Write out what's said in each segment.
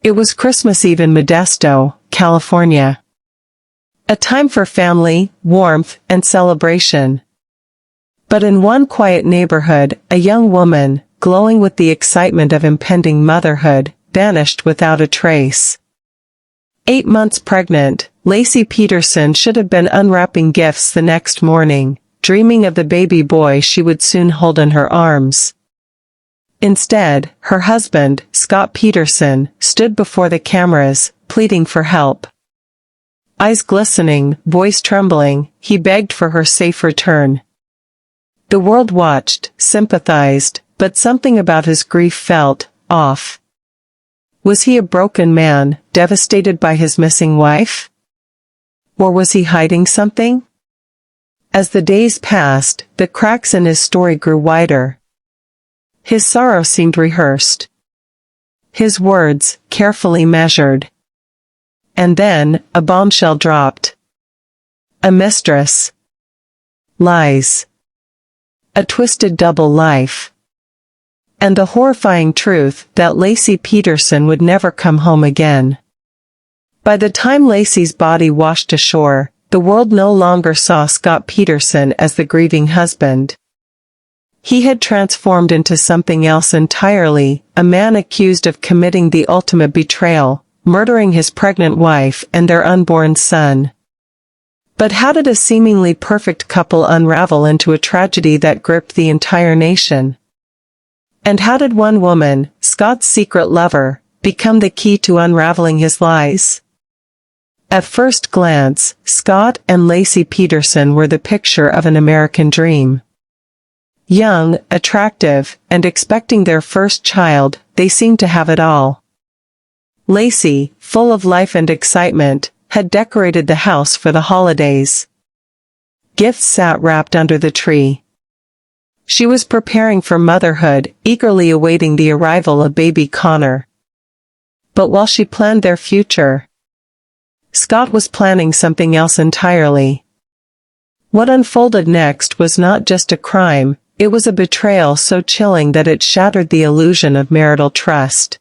It was Christmas Eve in Modesto, California. A time for family, warmth, and celebration. But in one quiet neighborhood, a young woman, glowing with the excitement of impending motherhood, vanished without a trace. 8 months pregnant, Laci Peterson should have been unwrapping gifts the next morning, dreaming of the baby boy she would soon hold in her arms. Instead, her husband, Scott Peterson, stood before the cameras, pleading for help. Eyes glistening, voice trembling, he begged for her safe return. The world watched, sympathized, but something about his grief felt off. Was he a broken man, devastated by his missing wife? Or was he hiding something? As the days passed, the cracks in his story grew wider. His sorrow seemed rehearsed. His words, carefully measured. And then, a bombshell dropped. A mistress. Lies. A twisted double life. And the horrifying truth that Laci Peterson would never come home again. By the time Laci's body washed ashore, the world no longer saw Scott Peterson as the grieving husband. He had transformed into something else entirely, a man accused of committing the ultimate betrayal, murdering his pregnant wife and their unborn son. But how did a seemingly perfect couple unravel into a tragedy that gripped the entire nation? And how did one woman, Scott's secret lover, become the key to unraveling his lies? At first glance, Scott and Laci Peterson were the picture of an American dream. Young, attractive, and expecting their first child, they seemed to have it all. Laci, full of life and excitement, had decorated the house for the holidays. Gifts sat wrapped under the tree. She was preparing for motherhood, eagerly awaiting the arrival of baby Connor. But while she planned their future, Scott was planning something else entirely. What unfolded next was not just a crime, it was a betrayal so chilling that it shattered the illusion of marital trust.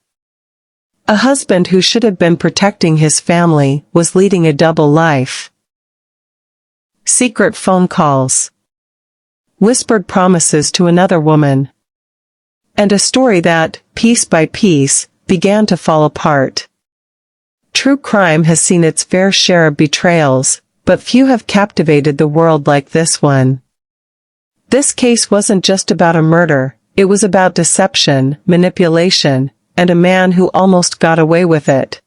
A husband who should have been protecting his family was leading a double life. Secret phone calls. Whispered promises to another woman. And a story that, piece by piece, began to fall apart. True crime has seen its fair share of betrayals, but few have captivated the world like this one. This case wasn't just about a murder, it was about deception, manipulation, and a man who almost got away with it.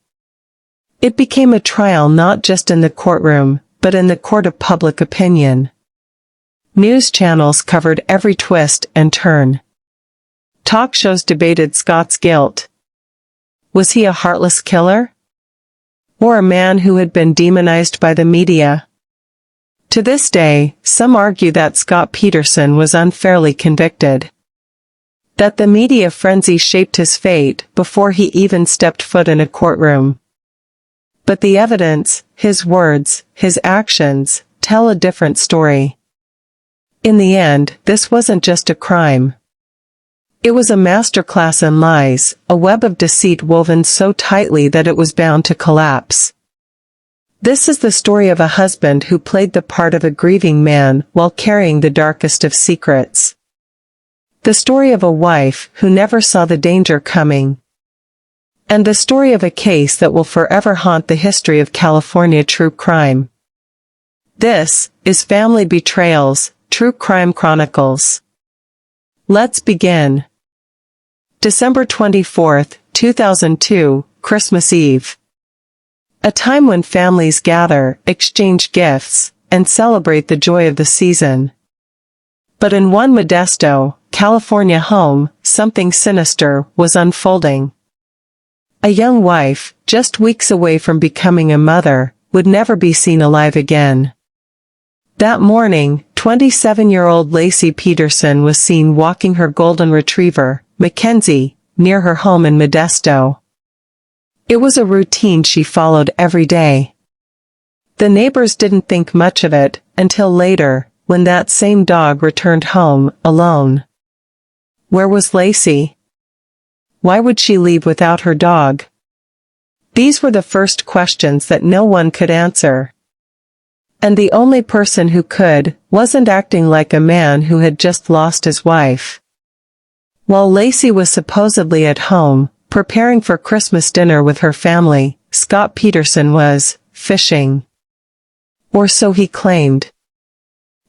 It became a trial not just in the courtroom, but in the court of public opinion. News channels covered every twist and turn. Talk shows debated Scott's guilt. Was he a heartless killer? Or a man who had been demonized by the media? To this day, some argue that Scott Peterson was unfairly convicted. That the media frenzy shaped his fate before he even stepped foot in a courtroom. But the evidence, his words, his actions, tell a different story. In the end, this wasn't just a crime. It was a masterclass in lies, a web of deceit woven so tightly that it was bound to collapse. This is the story of a husband who played the part of a grieving man while carrying the darkest of secrets. The story of a wife who never saw the danger coming. And the story of a case that will forever haunt the history of California true crime. This is Family Betrayals, True Crime Chronicles. Let's begin. December 24th, 2002, Christmas Eve. A time when families gather, exchange gifts, and celebrate the joy of the season. But in one Modesto, California home, something sinister was unfolding. A young wife, just weeks away from becoming a mother, would never be seen alive again. That morning, 27-year-old Laci Peterson was seen walking her golden retriever, Mackenzie, near her home in Modesto. It was a routine she followed every day. The neighbors didn't think much of it, until later, when that same dog returned home, alone. Where was Laci? Why would she leave without her dog? These were the first questions that no one could answer. And the only person who could, wasn't acting like a man who had just lost his wife. While Laci was supposedly at home, preparing for Christmas dinner with her family, Scott Peterson was fishing. Or so he claimed.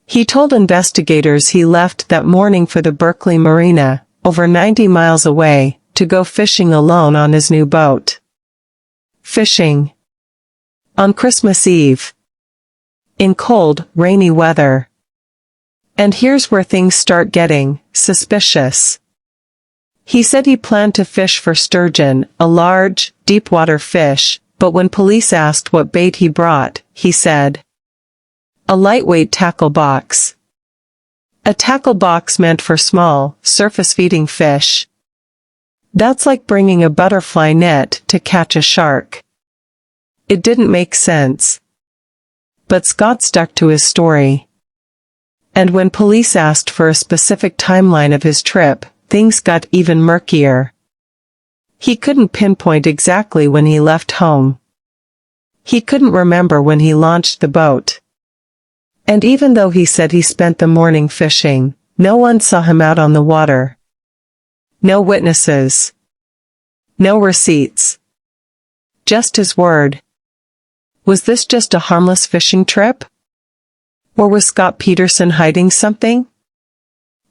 He told investigators he left that morning for the Berkeley Marina, over 90 miles away, to go fishing alone on his new boat. Fishing. On Christmas Eve. In cold, rainy weather. And here's where things start getting suspicious. He said he planned to fish for sturgeon, a large, deep-water fish, but when police asked what bait he brought, he said, "A lightweight tackle box." A tackle box meant for small, surface-feeding fish. That's like bringing a butterfly net to catch a shark. It didn't make sense. But Scott stuck to his story. And when police asked for a specific timeline of his trip, things got even murkier. He couldn't pinpoint exactly when he left home. He couldn't remember when he launched the boat. And even though he said he spent the morning fishing, no one saw him out on the water. No witnesses. No receipts. Just his word. Was this just a harmless fishing trip? Or was Scott Peterson hiding something?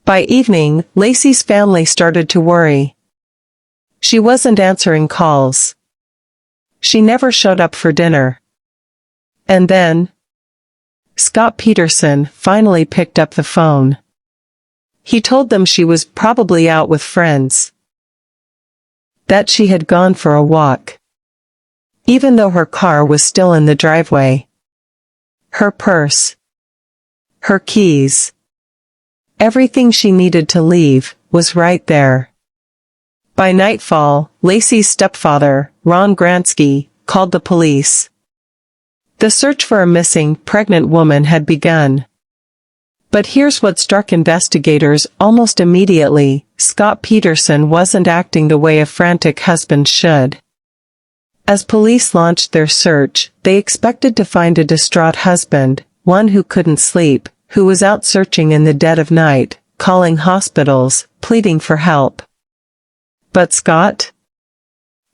By evening, Laci's family started to worry. She wasn't answering calls. She never showed up for dinner. And then, Scott Peterson finally picked up the phone. He told them she was probably out with friends. That she had gone for a walk. Even though her car was still in the driveway. Her purse. Her keys. Everything she needed to leave was right there. By nightfall, Laci's stepfather, Ron Gransky, called the police. The search for a missing, pregnant woman had begun. But here's what struck investigators almost immediately: Scott Peterson wasn't acting the way a frantic husband should. As police launched their search, they expected to find a distraught husband, one who couldn't sleep, who was out searching in the dead of night, calling hospitals, pleading for help. But Scott?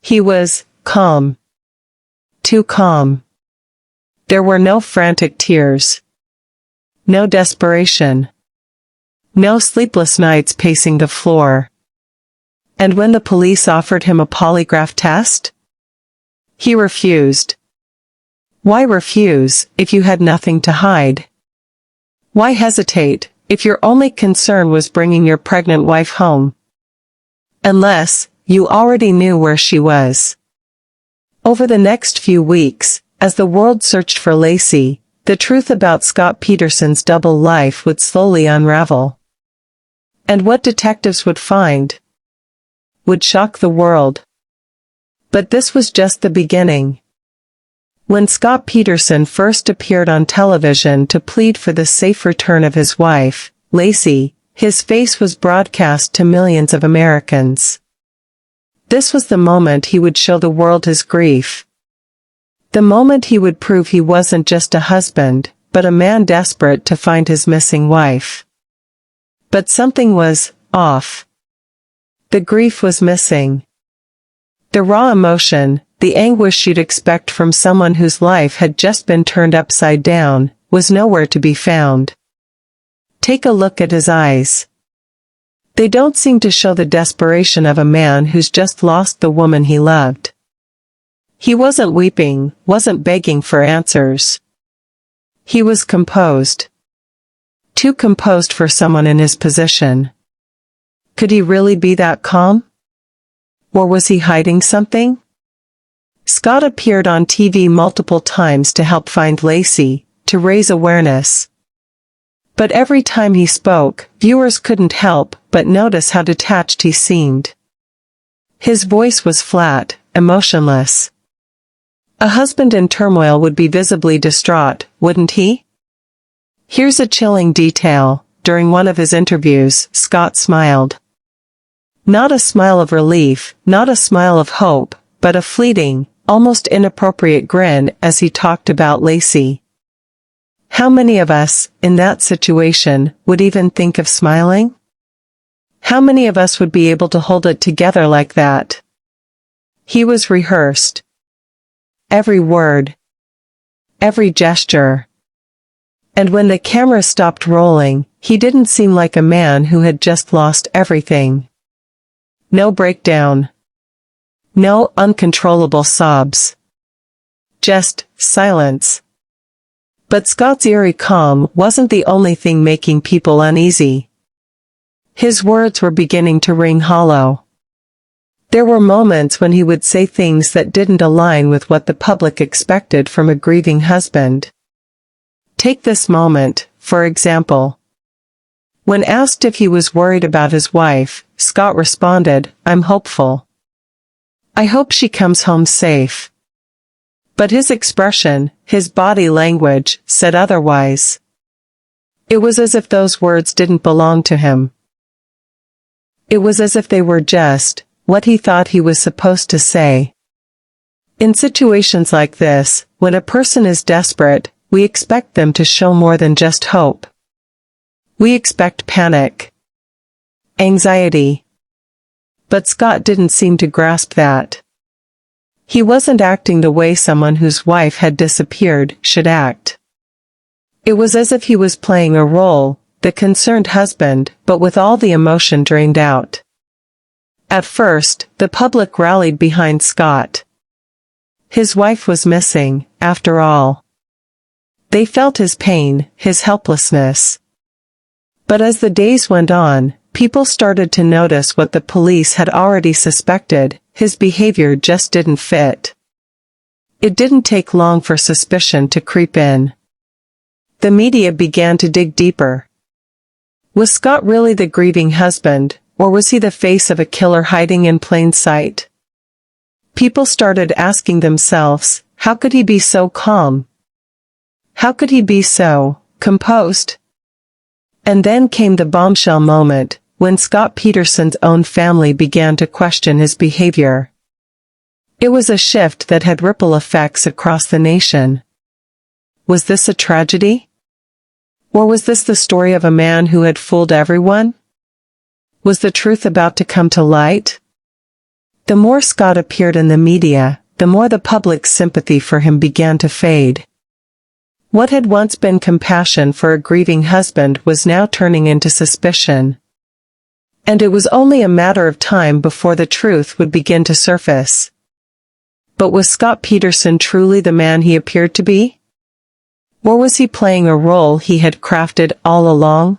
He was calm. Too calm. There were no frantic tears. No desperation. No sleepless nights pacing the floor. And when the police offered him a polygraph test? He refused. Why refuse, if you had nothing to hide? Why hesitate, if your only concern was bringing your pregnant wife home? Unless, you already knew where she was. Over the next few weeks, as the world searched for Laci, the truth about Scott Peterson's double life would slowly unravel. And what detectives would find would shock the world. But this was just the beginning. When Scott Peterson first appeared on television to plead for the safe return of his wife, Laci, his face was broadcast to millions of Americans. This was the moment he would show the world his grief. The moment he would prove he wasn't just a husband, but a man desperate to find his missing wife. But something was off. The grief was missing. The raw emotion, the anguish you'd expect from someone whose life had just been turned upside down, was nowhere to be found. Take a look at his eyes. They don't seem to show the desperation of a man who's just lost the woman he loved. He wasn't weeping, wasn't begging for answers. He was composed. Too composed for someone in his position. Could he really be that calm? Or was he hiding something? Scott appeared on TV multiple times to help find Laci, to raise awareness. But every time he spoke, viewers couldn't help but notice how detached he seemed. His voice was flat, emotionless. A husband in turmoil would be visibly distraught, wouldn't he? Here's a chilling detail. During one of his interviews, Scott smiled. Not a smile of relief, not a smile of hope, but a fleeting, almost inappropriate grin as he talked about Laci. How many of us, in that situation, would even think of smiling? How many of us would be able to hold it together like that? He was rehearsed. Every word. Every gesture. And when the camera stopped rolling, he didn't seem like a man who had just lost everything. No breakdown. No uncontrollable sobs. Just silence. But Scott's eerie calm wasn't the only thing making people uneasy. His words were beginning to ring hollow. There were moments when he would say things that didn't align with what the public expected from a grieving husband. Take this moment, for example. When asked if he was worried about his wife, Scott responded, "I'm hopeful. I hope she comes home safe." But his expression, his body language, said otherwise. It was as if those words didn't belong to him. It was as if they were just what he thought he was supposed to say. In situations like this, when a person is desperate, we expect them to show more than just hope. We expect panic, anxiety. But Scott didn't seem to grasp that. He wasn't acting the way someone whose wife had disappeared should act. It was as if he was playing a role, the concerned husband, but with all the emotion drained out. At first, the public rallied behind Scott. His wife was missing, after all. They felt his pain, his helplessness. But as the days went on, people started to notice what the police had already suspected: his behavior just didn't fit. It didn't take long for suspicion to creep in. The media began to dig deeper. Was Scott really the grieving husband, or was he the face of a killer hiding in plain sight? People started asking themselves, how could he be so calm? How could he be so composed? And then came the bombshell moment, when Scott Peterson's own family began to question his behavior. It was a shift that had ripple effects across the nation. Was this a tragedy? Or was this the story of a man who had fooled everyone? Was the truth about to come to light? The more Scott appeared in the media, the more the public's sympathy for him began to fade. What had once been compassion for a grieving husband was now turning into suspicion. And it was only a matter of time before the truth would begin to surface. But was Scott Peterson truly the man he appeared to be? Or was he playing a role he had crafted all along?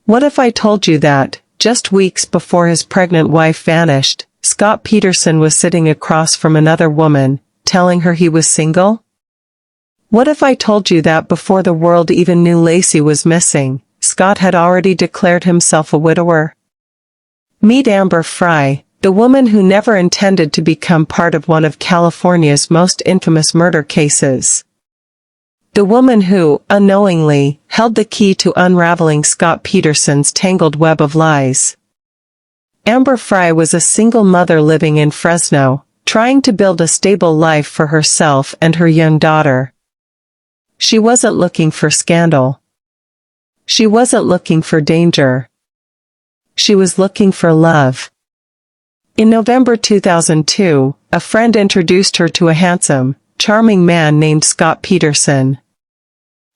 What if I told you that, just weeks before his pregnant wife vanished, Scott Peterson was sitting across from another woman, telling her he was single? What if I told you that before the world even knew Laci was missing, Scott had already declared himself a widower? Meet Amber Frey, the woman who never intended to become part of one of California's most infamous murder cases. The woman who, unknowingly, held the key to unraveling Scott Peterson's tangled web of lies. Amber Frey was a single mother living in Fresno, trying to build a stable life for herself and her young daughter. She wasn't looking for scandal. She wasn't looking for danger. She was looking for love. In November 2002, a friend introduced her to a handsome, charming man named Scott Peterson.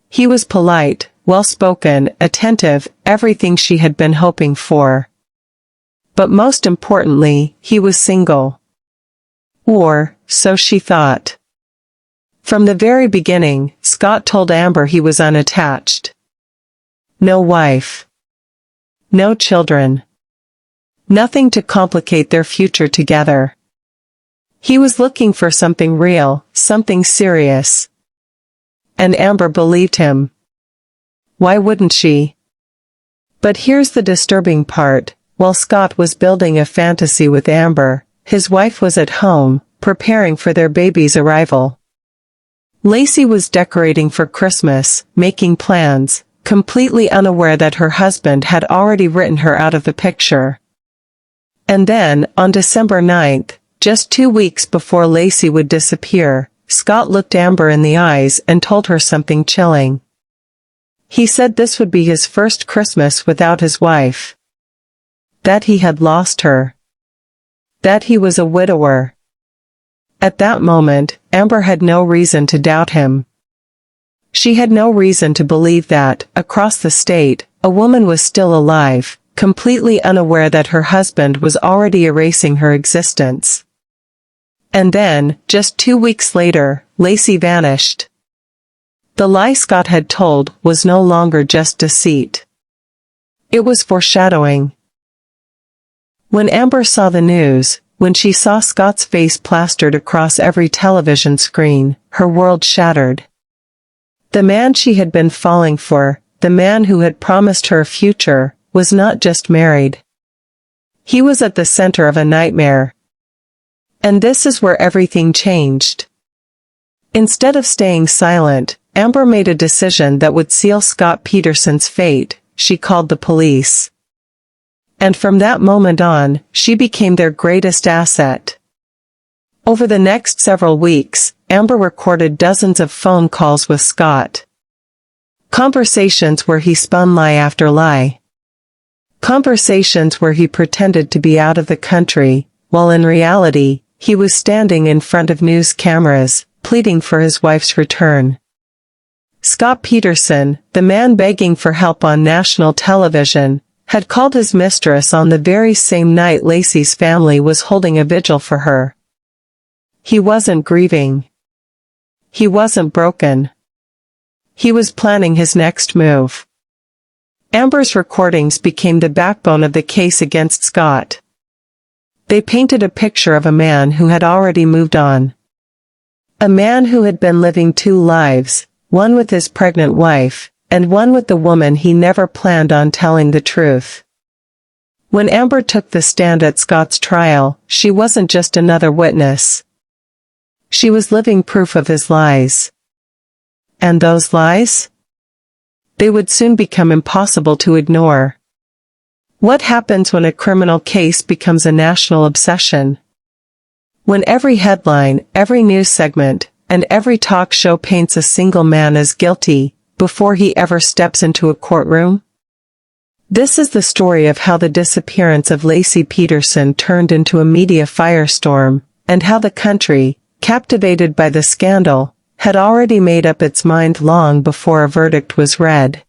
He was polite, well-spoken, attentive, everything she had been hoping for. But most importantly, he was single. Or, so she thought. From the very beginning, Scott told Amber he was unattached. No wife. No children. Nothing to complicate their future together. He was looking for something real, something serious. And Amber believed him. Why wouldn't she? But here's the disturbing part: while Scott was building a fantasy with Amber, his wife was at home, preparing for their baby's arrival. Laci was decorating for Christmas, making plans, completely unaware that her husband had already written her out of the picture. And then, on December 9th, Just 2 weeks before Laci would disappear, Scott looked Amber in the eyes and told her something chilling. He said this would be his first Christmas without his wife. That he had lost her. That he was a widower. At that moment, Amber had no reason to doubt him. She had no reason to believe that, across the state, a woman was still alive, completely unaware that her husband was already erasing her existence. And then, just 2 weeks later, Laci vanished. The lie Scott had told was no longer just deceit. It was foreshadowing. When Amber saw the news, when she saw Scott's face plastered across every television screen, her world shattered. The man she had been falling for, the man who had promised her a future, was not just married. He was at the center of a nightmare. And this is where everything changed. Instead of staying silent, Amber made a decision that would seal Scott Peterson's fate. She called the police. And from that moment on, she became their greatest asset. Over the next several weeks, Amber recorded dozens of phone calls with Scott. Conversations where he spun lie after lie. Conversations where he pretended to be out of the country, while in reality, he was standing in front of news cameras, pleading for his wife's return. Scott Peterson, the man begging for help on national television, had called his mistress on the very same night Laci's family was holding a vigil for her. He wasn't grieving. He wasn't broken. He was planning his next move. Amber's recordings became the backbone of the case against Scott. They painted a picture of a man who had already moved on. A man who had been living 2 lives, one with his pregnant wife, and one with the woman he never planned on telling the truth. When Amber took the stand at Scott's trial, she wasn't just another witness. She was living proof of his lies. And those lies? They would soon become impossible to ignore. What happens when a criminal case becomes a national obsession? When every headline, every news segment, and every talk show paints a single man as guilty, before he ever steps into a courtroom? This is the story of how the disappearance of Laci Peterson turned into a media firestorm, and how the country, captivated by the scandal, had already made up its mind long before a verdict was read.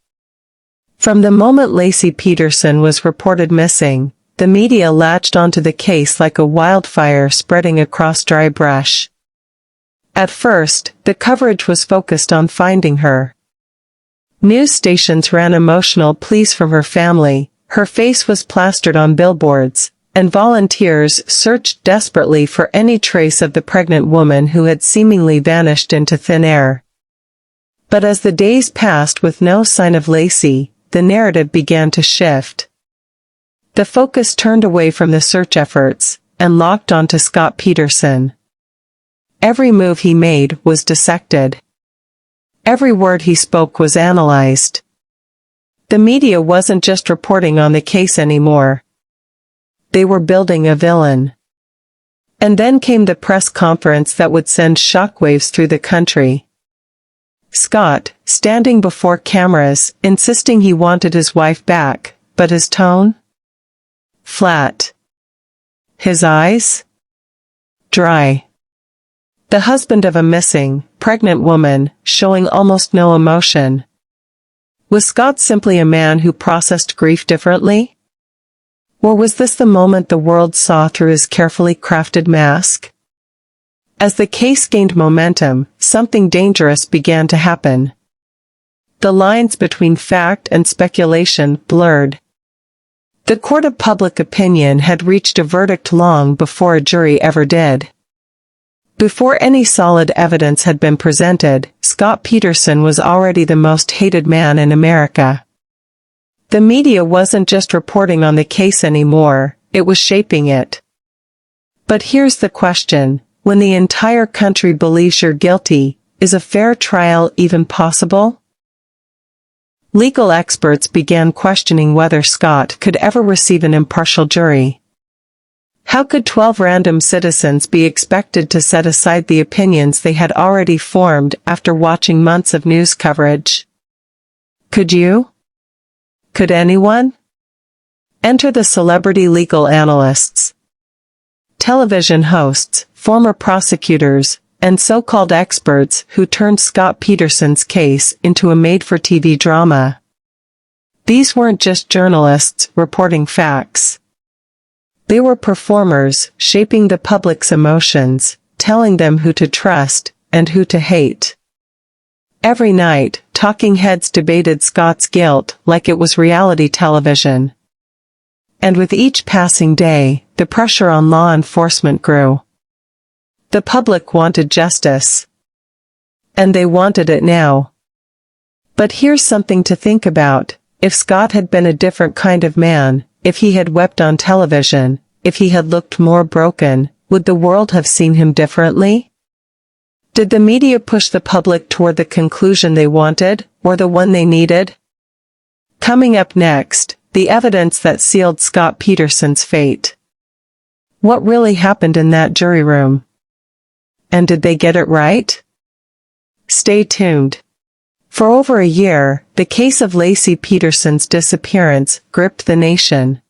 From the moment Laci Peterson was reported missing, the media latched onto the case like a wildfire spreading across dry brush. At first, the coverage was focused on finding her. News stations ran emotional pleas from her family, her face was plastered on billboards, and volunteers searched desperately for any trace of the pregnant woman who had seemingly vanished into thin air. But as the days passed with no sign of Laci, the narrative began to shift. The focus turned away from the search efforts, and locked onto Scott Peterson. Every move he made was dissected. Every word he spoke was analyzed. The media wasn't just reporting on the case anymore. They were building a villain. And then came the press conference that would send shockwaves through the country. Scott, standing before cameras, insisting he wanted his wife back, but his tone? Flat. His eyes? Dry. The husband of a missing, pregnant woman, showing almost no emotion. Was Scott simply a man who processed grief differently? Or was this the moment the world saw through his carefully crafted mask? As the case gained momentum, something dangerous began to happen. The lines between fact and speculation blurred. The court of public opinion had reached a verdict long before a jury ever did. Before any solid evidence had been presented, Scott Peterson was already the most hated man in America. The media wasn't just reporting on the case anymore, it was shaping it. But here's the question, when the entire country believes you're guilty, is a fair trial even possible? Legal experts began questioning whether Scott could ever receive an impartial jury. How could 12 random citizens be expected to set aside the opinions they had already formed after watching months of news coverage? Could you? Could anyone? Enter the celebrity legal analysts, television hosts, former prosecutors, and so-called experts who turned Scott Peterson's case into a made-for-TV drama. These weren't just journalists reporting facts. They were performers, shaping the public's emotions, telling them who to trust and who to hate. Every night, talking heads debated Scott's guilt like it was reality television. And with each passing day, the pressure on law enforcement grew. The public wanted justice. And they wanted it now. But here's something to think about. If Scott had been a different kind of man, if he had wept on television, if he had looked more broken, would the world have seen him differently? Did the media push the public toward the conclusion they wanted, or the one they needed? Coming up next, the evidence that sealed Scott Peterson's fate. What really happened in that jury room? And did they get it right? Stay tuned. For over a year, the case of Laci Peterson's disappearance gripped the nation.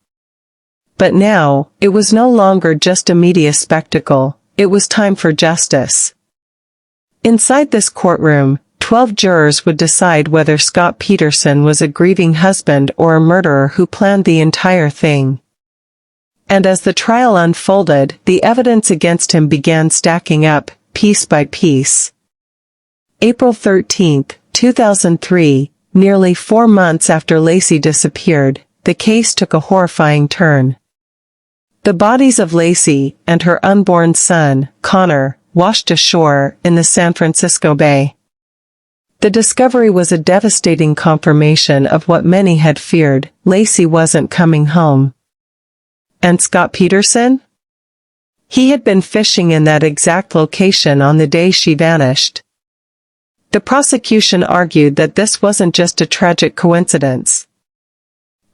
But now, it was no longer just a media spectacle, it was time for justice. Inside this courtroom, 12 jurors would decide whether Scott Peterson was a grieving husband or a murderer who planned the entire thing. And as the trial unfolded, the evidence against him began stacking up, piece by piece. April 13, 2003, nearly 4 months after Laci disappeared, the case took a horrifying turn. The bodies of Laci and her unborn son, Connor, washed ashore in the San Francisco Bay. The discovery was a devastating confirmation of what many had feared: Laci wasn't coming home. And Scott Peterson? He had been fishing in that exact location on the day she vanished. The prosecution argued that this wasn't just a tragic coincidence.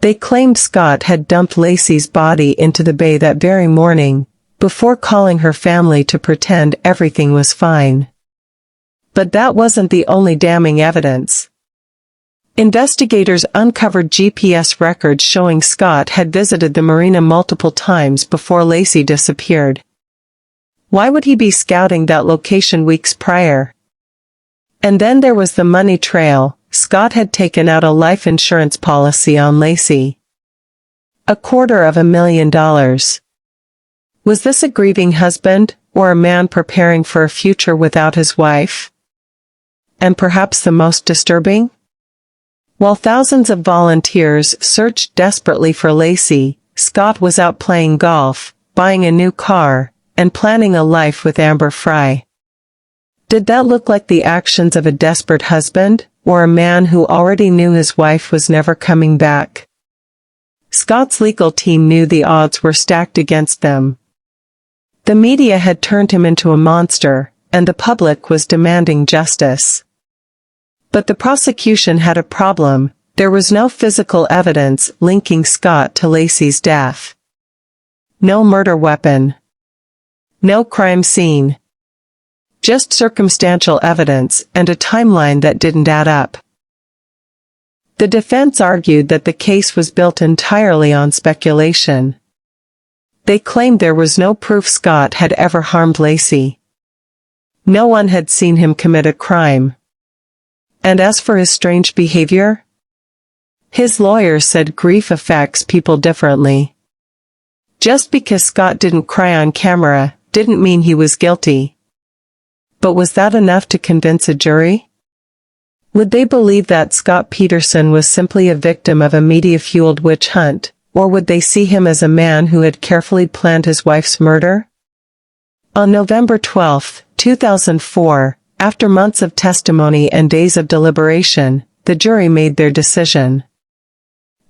They claimed Scott had dumped Laci's body into the bay that very morning, before calling her family to pretend everything was fine. But that wasn't the only damning evidence. Investigators uncovered GPS records showing Scott had visited the marina multiple times before Laci disappeared. Why would he be scouting that location weeks prior? And then there was the money trail. Scott had taken out a life insurance policy on Laci. $250,000. Was this a grieving husband, or a man preparing for a future without his wife? And perhaps the most disturbing? While thousands of volunteers searched desperately for Laci, Scott was out playing golf, buying a new car, and planning a life with Frey. Did that look like the actions of a desperate husband, or a man who already knew his wife was never coming back? Scott's legal team knew the odds were stacked against them. The media had turned him into a monster, and the public was demanding justice. But the prosecution had a problem: there was no physical evidence linking Scott to Laci's death. No murder weapon. No crime scene. Just circumstantial evidence and a timeline that didn't add up. The defense argued that the case was built entirely on speculation. They claimed there was no proof Scott had ever harmed Laci. No one had seen him commit a crime. And as for his strange behavior? His lawyers said grief affects people differently. Just because Scott didn't cry on camera didn't mean he was guilty. But was that enough to convince a jury? Would they believe that Scott Peterson was simply a victim of a media-fueled witch hunt, or would they see him as a man who had carefully planned his wife's murder? On November 12, 2004, after months of testimony and days of deliberation, the jury made their decision.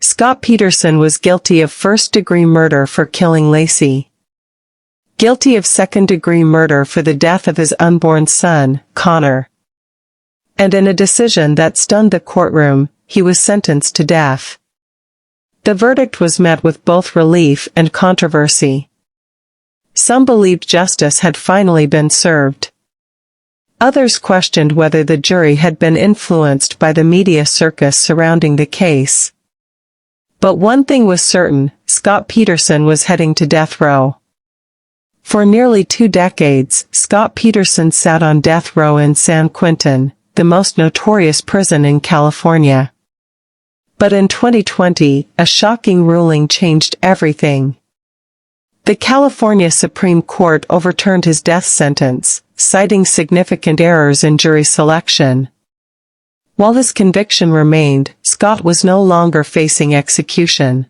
Scott Peterson was guilty of first-degree murder for killing Laci. Guilty of second-degree murder for the death of his unborn son, Connor. And in a decision that stunned the courtroom, he was sentenced to death. The verdict was met with both relief and controversy. Some believed justice had finally been served. Others questioned whether the jury had been influenced by the media circus surrounding the case. But one thing was certain: Scott Peterson was heading to death row. For nearly 2 decades, Scott Peterson sat on death row in San Quentin, the most notorious prison in California. But in 2020, a shocking ruling changed everything. The California Supreme Court overturned his death sentence, citing significant errors in jury selection. While his conviction remained, Scott was no longer facing execution.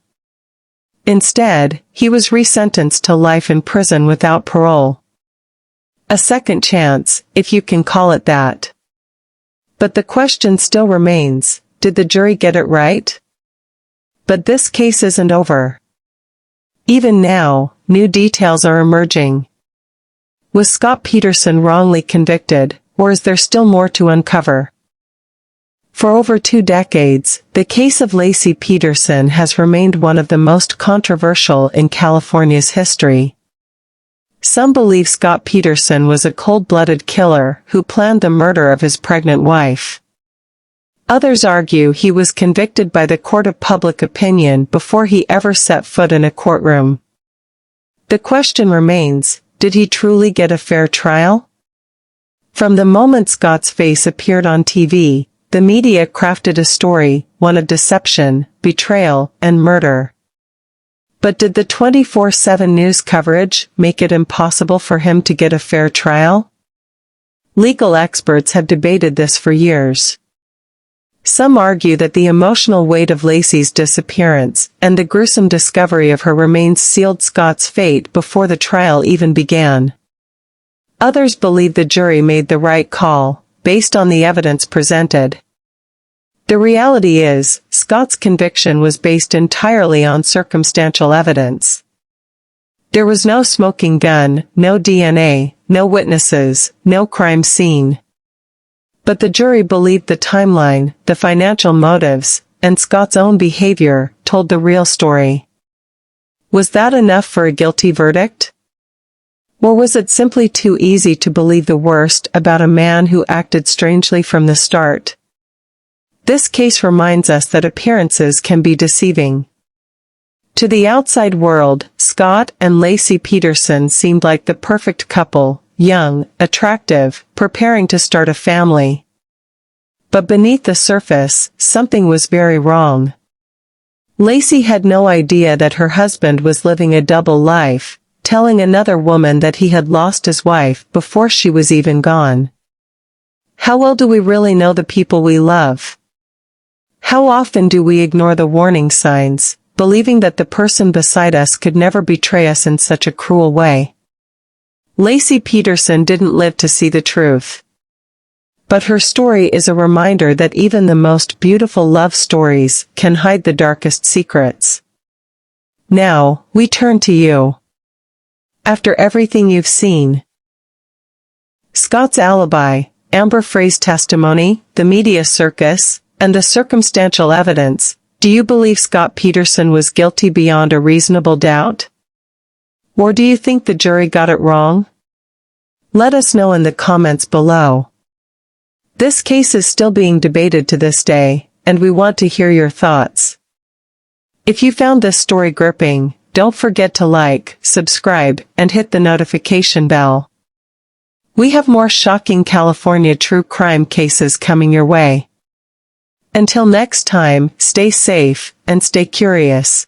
Instead, he was resentenced to life in prison without parole. A second chance, if you can call it that. But the question still remains: did the jury get it right? But this case isn't over. Even now, new details are emerging. Was Scott Peterson wrongly convicted, or is there still more to uncover? For over 2 decades, the case of Laci Peterson has remained one of the most controversial in California's history. Some believe Scott Peterson was a cold-blooded killer who planned the murder of his pregnant wife. Others argue he was convicted by the court of public opinion before he ever set foot in a courtroom. The question remains: did he truly get a fair trial? From the moment Scott's face appeared on TV, the media crafted a story, one of deception, betrayal, and murder. But did the 24/7 news coverage make it impossible for him to get a fair trial? Legal experts have debated this for years. Some argue that the emotional weight of Laci's disappearance and the gruesome discovery of her remains sealed Scott's fate before the trial even began. Others believe the jury made the right call, based on the evidence presented. The reality is, Scott's conviction was based entirely on circumstantial evidence. There was no smoking gun, no DNA, no witnesses, no crime scene. But the jury believed the timeline, the financial motives, and Scott's own behavior told the real story. Was that enough for a guilty verdict? Or was it simply too easy to believe the worst about a man who acted strangely from the start? This case reminds us that appearances can be deceiving. To the outside world, Scott and Laci Peterson seemed like the perfect couple, young, attractive, preparing to start a family. But beneath the surface, something was very wrong. Laci had no idea that her husband was living a double life, telling another woman that he had lost his wife before she was even gone. How well do we really know the people we love? How often do we ignore the warning signs, believing that the person beside us could never betray us in such a cruel way? Laci Peterson didn't live to see the truth. But her story is a reminder that even the most beautiful love stories can hide the darkest secrets. Now, we turn to you. After everything you've seen, Scott's alibi, Amber Frey's testimony, the media circus, and the circumstantial evidence, do you believe Scott Peterson was guilty beyond a reasonable doubt? Or do you think the jury got it wrong? Let us know in the comments below. This case is still being debated to this day, and we want to hear your thoughts. If you found this story gripping, don't forget to like, subscribe, and hit the notification bell. We have more shocking California true crime cases coming your way. Until next time, stay safe, and stay curious.